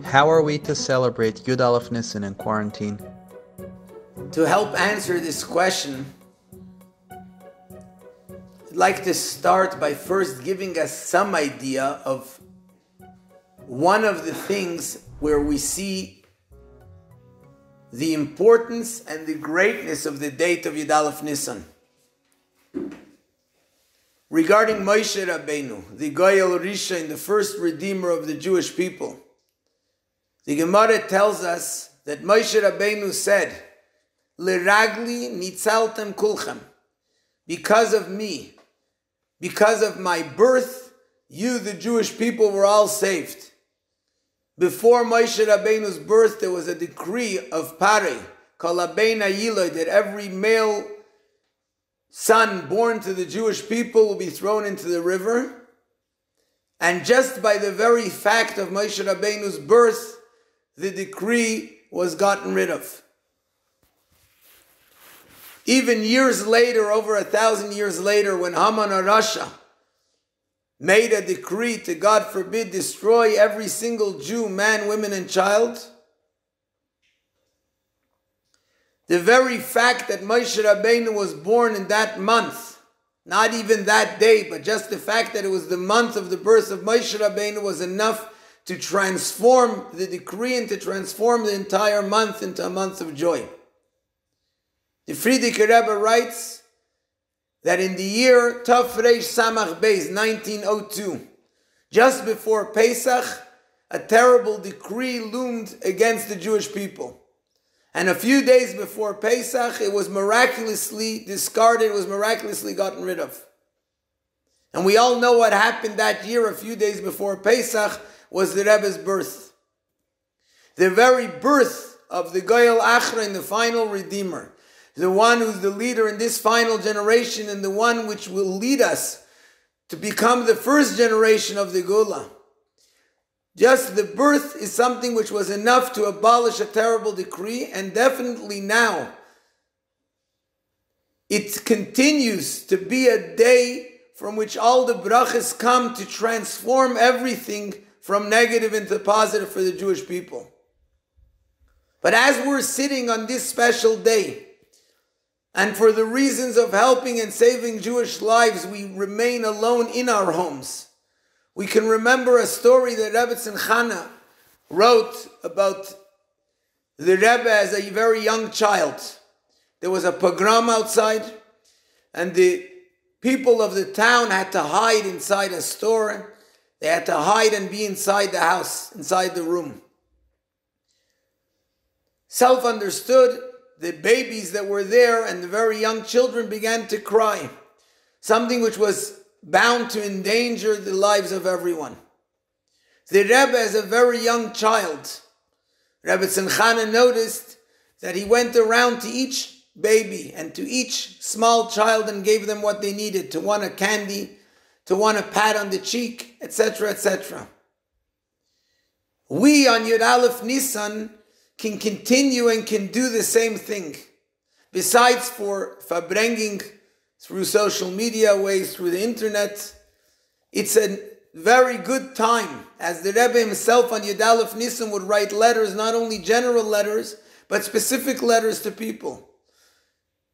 How are we to celebrate Yud Aleph Nissan in quarantine? To help answer this question, I'd like to start by first giving us some idea of one of the things where we see the importance and the greatness of the date of Yud Aleph Nissan. Regarding Moshe Rabbeinu, the Goyal Risha, the first redeemer of the Jewish people, the Gemara tells us that Moshe Rabbeinu said, "L'ragli nitzaltem kulchem," because of me, because of my birth, you, the Jewish people, were all saved. Before Moshe Rabbeinu's birth, there was a decree of Parei, kol habein ha'yilod, that every male son born to the Jewish people will be thrown into the river. And just by the very fact of Moshe Rabbeinu's birth, the decree was gotten rid of. Even years later, over 1,000 years later, when Haman HaRasha made a decree to, God forbid, destroy every single Jew, man, women, and child, the very fact that Moshe Rabbeinu was born in that month, not even that day, but just the fact that it was the month of the birth of Moshe Rabbeinu was enough to transform the decree and to transform the entire month into a month of joy. The Frierdiker Rebbe writes that in the year Tov Reish Samach Beis, 1902, just before Pesach, a terrible decree loomed against the Jewish people. And a few days before Pesach, it was miraculously discarded, it was miraculously gotten rid of. And we all know what happened that year, a few days before Pesach, was the Rebbe's birth. The very birth of the Goyal Achrein, the final Redeemer, the one who's the leader in this final generation and the one which will lead us to become the first generation of the Gula. Just the birth is something which was enough to abolish a terrible decree, and definitely now it continues to be a day from which all the brachas come to transform everything from negative into positive for the Jewish people. But as we're sitting on this special day, and for the reasons of helping and saving Jewish lives, we remain alone in our homes, we can remember a story that Rebbe Chana wrote about the Rebbe as a very young child. There was a pogrom outside, and the people of the town had to hide inside a store. They had to hide and be inside the house, inside the room. Self-understood, the babies that were there and the very young children began to cry, something which was bound to endanger the lives of everyone. The Rebbe, as a very young child, Rebbe Chana noticed that he went around to each baby and to each small child and gave them what they needed, to one a candy, to one a pat on the cheek, etc., etc. We on Yud Aleph Nissan can continue and can do the same thing. Besides for bringing through social media ways, through the internet, it's a very good time, as the Rebbe himself on Yud Aleph Nissan would write letters, not only general letters, but specific letters to people.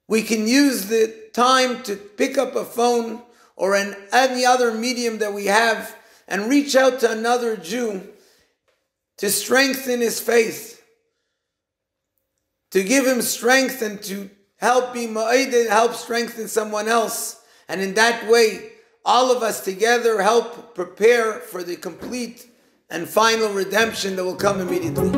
We can use the time to pick up a phone or any other medium that we have and reach out to another Jew to strengthen his faith, to give him strength and to help be ma'ided, help strengthen someone else. And in that way, all of us together help prepare for the complete and final redemption that will come immediately.